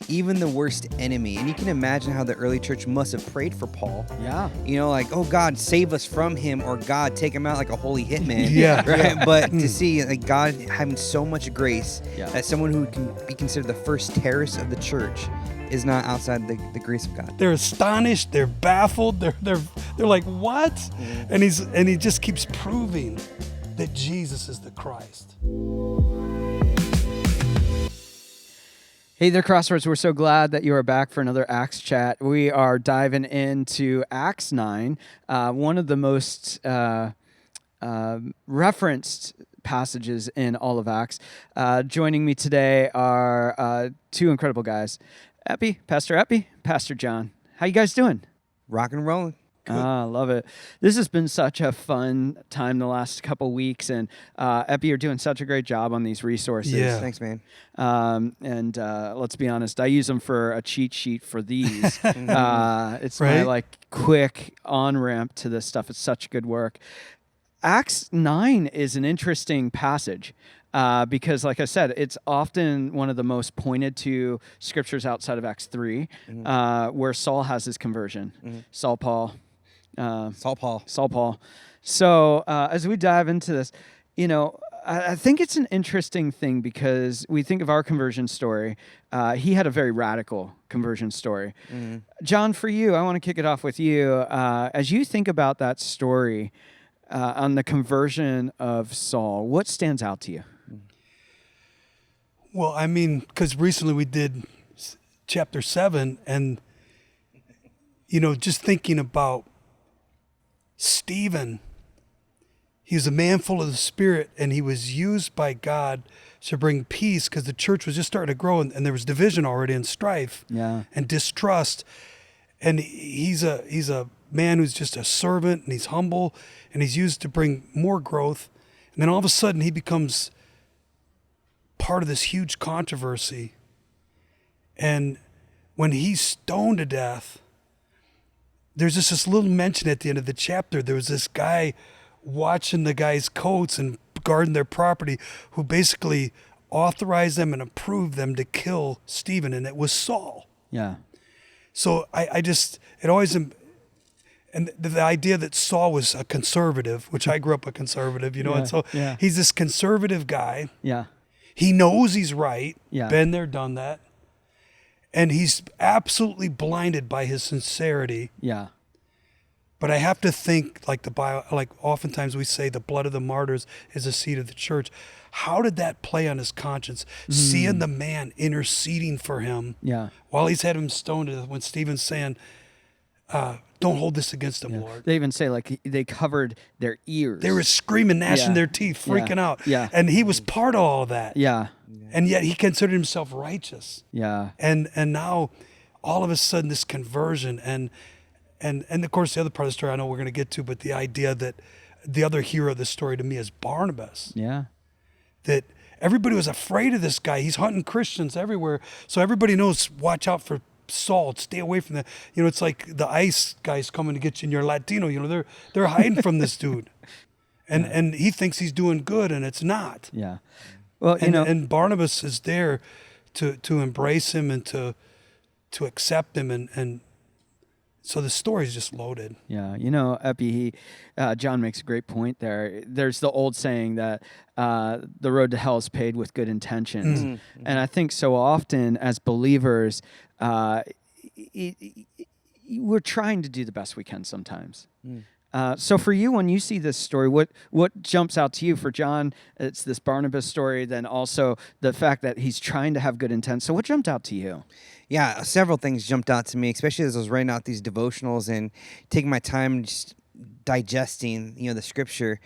even the worst enemy. And you can imagine how the early church must have prayed for Paul. Yeah. Like, oh, God, save us from him, or God, take him out like a holy hitman. Yeah. Right? But to see like God having so much grace Yeah. that someone who can be considered the first terrorist of the church is not outside the grace of God. They're astonished. They're baffled. They're like, what? Mm-hmm. And he just keeps proving that Jesus is the Christ. Hey there, Crossroads. We're so glad that you are back for another Acts chat. We are diving into Acts 9, one of the most referenced passages in all of Acts. Joining me today are two incredible guys, Pastor Jon. How you guys doing? Rock and rolling. Love it. This has been such a fun time the last couple weeks, and Epi, you're doing such a great job on these resources. Yeah. Thanks, man. And let's be honest, I use them for a cheat sheet for these. It's my Right? quick on-ramp to this stuff. It's such good work. Acts 9 is an interesting passage. Because, like I said, it's often one of the most pointed to scriptures outside of Acts 3, where Saul has his conversion. Saul Paul. So as we dive into this, I think it's an interesting thing because we think of our conversion story. He had a very radical conversion story. Jon, for you, I want to kick it off with you. As you think about that story on the conversion of Saul, what stands out to you? Well, I mean, because recently we did chapter 7, and, just thinking about Stephen, he was a man full of the Spirit, and he was used by God to bring peace because the church was just starting to grow, and there was division already and strife and distrust. And he's a man who's just a servant, and he's humble, and he's used to bring more growth. And then all of a sudden he becomes part of this huge controversy. And when he's stoned to death, there's just this little mention at the end of the chapter. There was this guy watching the guy's coats and guarding their property who basically authorized them and approved them to kill Stephen, and it was Saul. Yeah. So it always, and the idea that Saul was a conservative, which I grew up a conservative, and so he's this conservative guy. Yeah. He knows he's right. Yeah. Been there, done that. And he's absolutely blinded by his sincerity. Yeah. But I have to think, like oftentimes we say the blood of the martyrs is the seed of the church. How did that play on his conscience? Seeing the man interceding for him while he's had him stoned to death, when Stephen's saying, don't hold this against them, Lord. They even say, they covered their ears. They were screaming, gnashing their teeth, freaking out. Yeah. And he was part of all of that. Yeah. And yet he considered himself righteous. Yeah. And now all of a sudden this conversion and of course the other part of the story I know we're going to get to, but the idea that the other hero of the story to me is Barnabas. Yeah. That everybody was afraid of this guy. He's hunting Christians everywhere. So everybody knows, watch out for Saul, stay away from that. It's like the ICE guys coming to get you, and you're Latino, they're hiding from this dude. And he thinks he's doing good, and it's not. Yeah. Well, and Barnabas is there to embrace him and to accept him, and so the story's just loaded. Yeah, Epi, Jon makes a great point there. There's the old saying that the road to hell is paved with good intentions. Mm-hmm. And I think so often as believers, we're trying to do the best we can sometimes. So for you, when you see this story, what jumps out to you? For Jon, it's this Barnabas story, then also the fact that he's trying to have good intent. So what jumped out to you? Yeah, several things jumped out to me, especially as I was writing out these devotionals and taking my time just digesting, the scripture.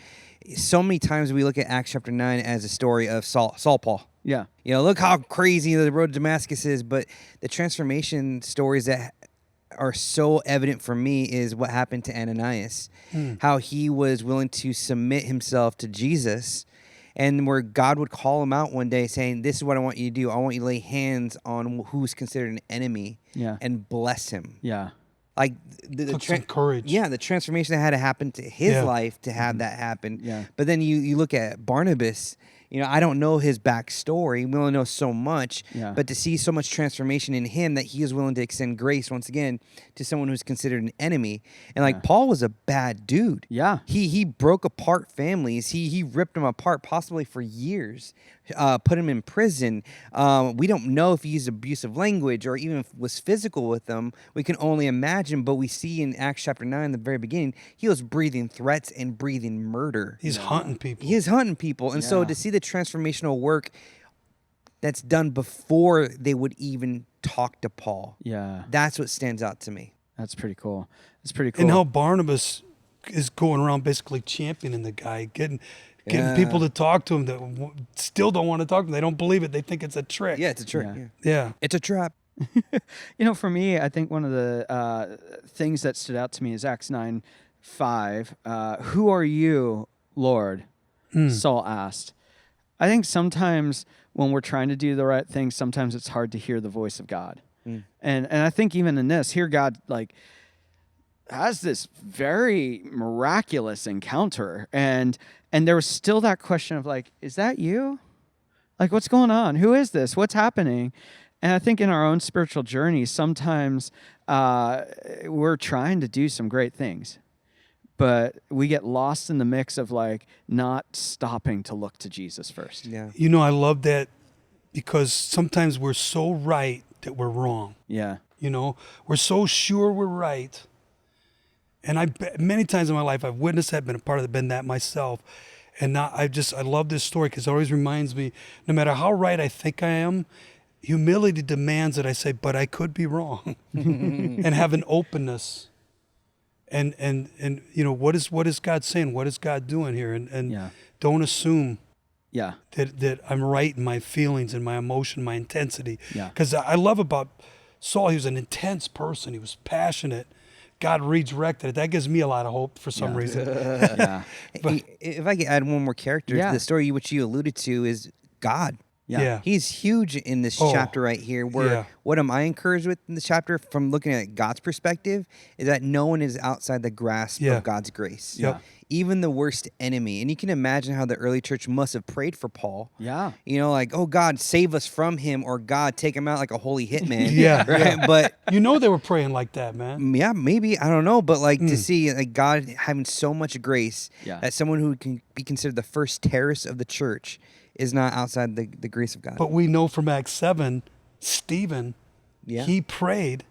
So many times we look at Acts chapter 9 as a story of Saul Paul. Yeah. Look how crazy the road to Damascus is, but the transformation stories that are so evident for me is what happened to Ananias, how he was willing to submit himself to Jesus, and where God would call him out one day saying, this is what I want you to do. I want you to lay hands on who's considered an enemy and bless him. Yeah. Like the courage. Yeah, the transformation that had to happen to his life to have that happen. Yeah. But then you look at Barnabas, I don't know his backstory. We only know so much. Yeah. But to see so much transformation in him that he is willing to extend grace once again to someone who's considered an enemy. And like Paul was a bad dude. Yeah. He broke apart families. He ripped them apart possibly for years. Put him in prison. We don't know if he used abusive language or even was physical with them. We can only imagine, but we see in Acts chapter 9, the very beginning, he was breathing threats and breathing murder. He's hunting people. He is hunting people. And so to see the transformational work that's done before they would even talk to Paul, that's what stands out to me. That's pretty cool. It's pretty cool. And how Barnabas is going around basically championing the guy, getting people to talk to him that still don't want to talk to him. They don't believe it. They think it's a trick. Yeah, it's a trick. Yeah. It's a trap. For me, I think one of the things that stood out to me is Acts 9:5. Who are you, Lord? Saul asked. I think sometimes when we're trying to do the right thing, sometimes it's hard to hear the voice of God. And I think even in this, here God has this very miraculous encounter, and there was still that question of is that you? What's going on? Who is this? What's happening? And I think in our own spiritual journey, sometimes we're trying to do some great things, but we get lost in the mix of not stopping to look to Jesus first. Yeah. I love that because sometimes we're so right that we're wrong. Yeah. We're so sure we're right. And many times in my life, I've witnessed that, been that myself. And now I love this story because it always reminds me, no matter how right I think I am, humility demands that I say, but I could be wrong, and have an openness. And what is God saying? What is God doing here? And don't assume that I'm right in my feelings and my emotion, my intensity. Because I love about Saul, he was an intense person. He was passionate. God redirected it. That gives me a lot of hope for some reason. But if I could add one more character to the story, which you alluded to, is God. Yeah. He's huge in this chapter right here, where what am I encouraged with in this chapter from looking at God's perspective is that no one is outside the grasp of God's grace. Even the worst enemy. And you can imagine how the early church must have prayed for Paul. Yeah. Oh God, save us from him, or God, take him out like a holy hitman. Right? But they were praying like that, man. Yeah, maybe. I don't know. But to see God having so much grace that someone who can be considered the first terrorist of the church is not outside the grace of God. But we know from Acts 7, Stephen, he prayed,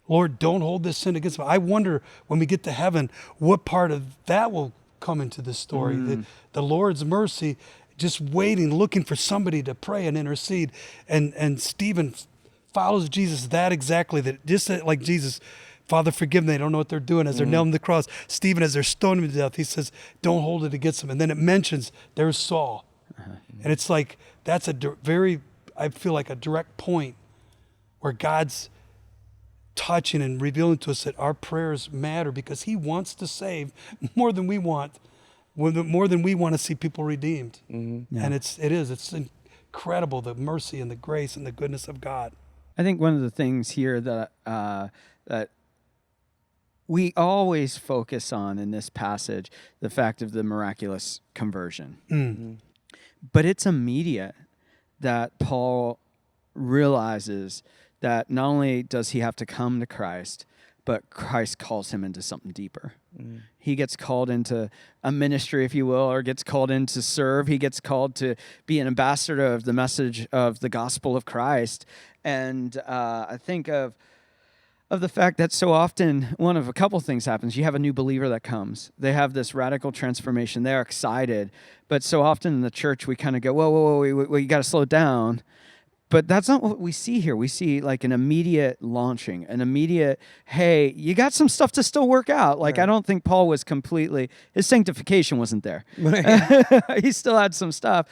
Lord, don't hold this sin against me. I wonder when we get to heaven, what part of that will come into this story. The Lord's mercy, just waiting, looking for somebody to pray and intercede. And Stephen follows Jesus just like Jesus, Father, forgive them. They don't know what they're doing as they're nailing the cross. Stephen, as they're stoning him to death, he says, don't hold it against them. And then it mentions there's Saul. And it's that's I feel like a direct point where God's touching and revealing to us that our prayers matter because he wants to save more than we want, more than we want to see people redeemed. And it's incredible, the mercy and the grace and the goodness of God. I think one of the things here that we always focus on in this passage, the fact of the miraculous conversion. But it's immediate that Paul realizes that not only does he have to come to Christ, but Christ calls him into something deeper. He gets called into a ministry, if you will, or gets called in to serve. He gets called to be an ambassador of the message of the gospel of Christ. And I think of the fact that so often one of a couple things happens. You have a new believer that comes. They have this radical transformation. They're excited. But so often in the church, we kind of go, whoa, you got to slow down. But that's not what we see here. We see an immediate launching, an immediate, hey, you got some stuff to still work out. I don't think Paul was his sanctification wasn't there. He still had some stuff.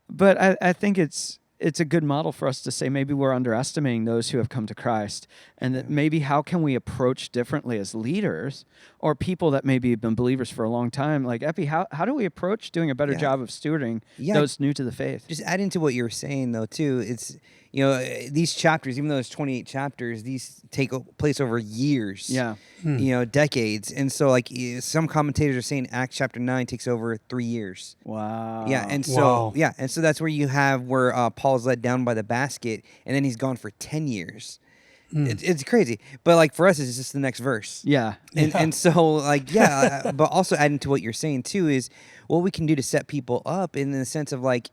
But I think it's a good model for us to say maybe we're underestimating those who have come to Christ, and that maybe how can we approach differently as leaders or people that maybe have been believers for a long time. Epi, how do we approach doing a better job of stewarding those new to the faith? Just adding to what you were saying, though, too, these chapters, even though it's 28 chapters, these take place over years. Yeah. Decades. And so like some commentators are saying Acts chapter 9 takes over 3 years. Wow. Yeah, and so that's where you have where Paul's let down by the basket, and then he's gone for 10 years. It's crazy, but like for us, it's just the next verse. Yeah, and so like but also adding to what you're saying too is what we can do to set people up in the sense of like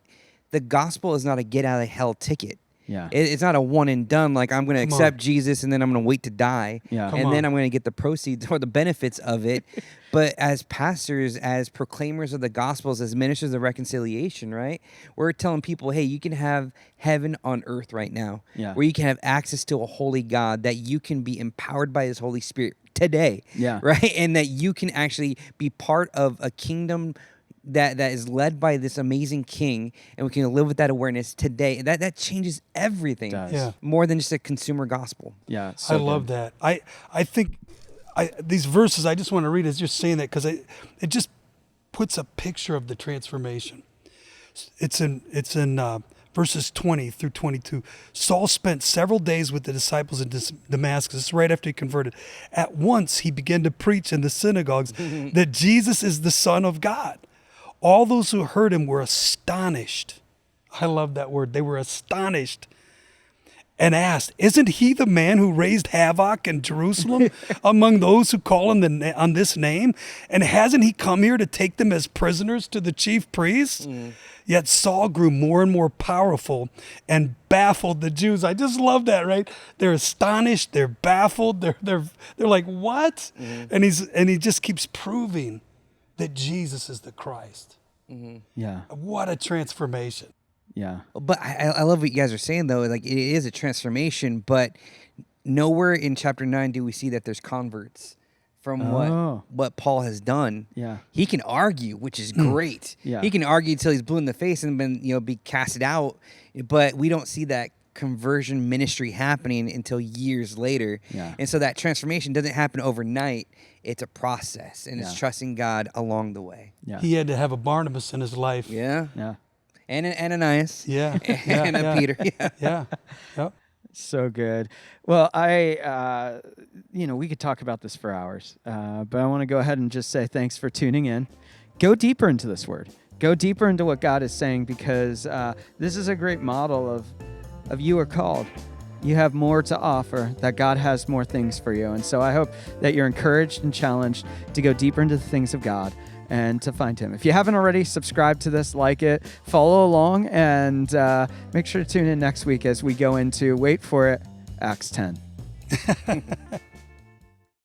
the gospel is not a get out of hell ticket. Yeah, it's not a one and done. Like I'm going to accept Jesus and then I'm going to wait to die. Yeah, and then I'm going to get the proceeds or the benefits of it. But as pastors, as proclaimers of the gospels, as ministers of reconciliation, right? We're telling people, hey, you can have heaven on earth right now. Yeah. Where you can have access to a holy God, that you can be empowered by His Holy Spirit today. Yeah. Right, and that you can actually be part of a kingdom that is led by this amazing king, and we can live with that awareness today. That changes everything. More than just a consumer gospel. Yeah, I love that. I think these verses I just want to read as you're saying that, because it just puts a picture of the transformation. It's in verses 20 through 22. Saul spent several days with the disciples in Damascus right after he converted. At once he began to preach in the synagogues that Jesus is the Son of God. All those who heard him were astonished. I love that word. They were astonished and asked, isn't he the man who raised havoc in Jerusalem among those who call on this name? And hasn't he come here to take them as prisoners to the chief priests? Yet Saul grew more and more powerful and baffled the Jews. I just love that, right? They're astonished, they're baffled, they're like, what? And he just keeps proving that Jesus is the Christ. Yeah. What a transformation. Yeah. But I love what you guys are saying, though. Like, it is a transformation, but nowhere in chapter 9 do we see that there's converts from what Paul has done. Yeah. He can argue, which is great. Yeah. He can argue until he's blue in the face and be casted out, but we don't see that conversion ministry happening until years later. Yeah. And so that transformation doesn't happen overnight. It's a process, and it's trusting God along the way. Yeah. He had to have a Barnabas in his life. Yeah. Yeah. And an Ananias. Yeah. And a Peter. Yeah. Yep. So good. Well, we could talk about this for hours, but I want to go ahead and just say thanks for tuning in. Go deeper into this word. Go deeper into what God is saying, because this is a great model of you are called. You have more to offer, that God has more things for you. And so I hope that you're encouraged and challenged to go deeper into the things of God and to find Him. If you haven't already, subscribe to this, like it, follow along, and make sure to tune in next week as we go into, wait for it, Acts 10.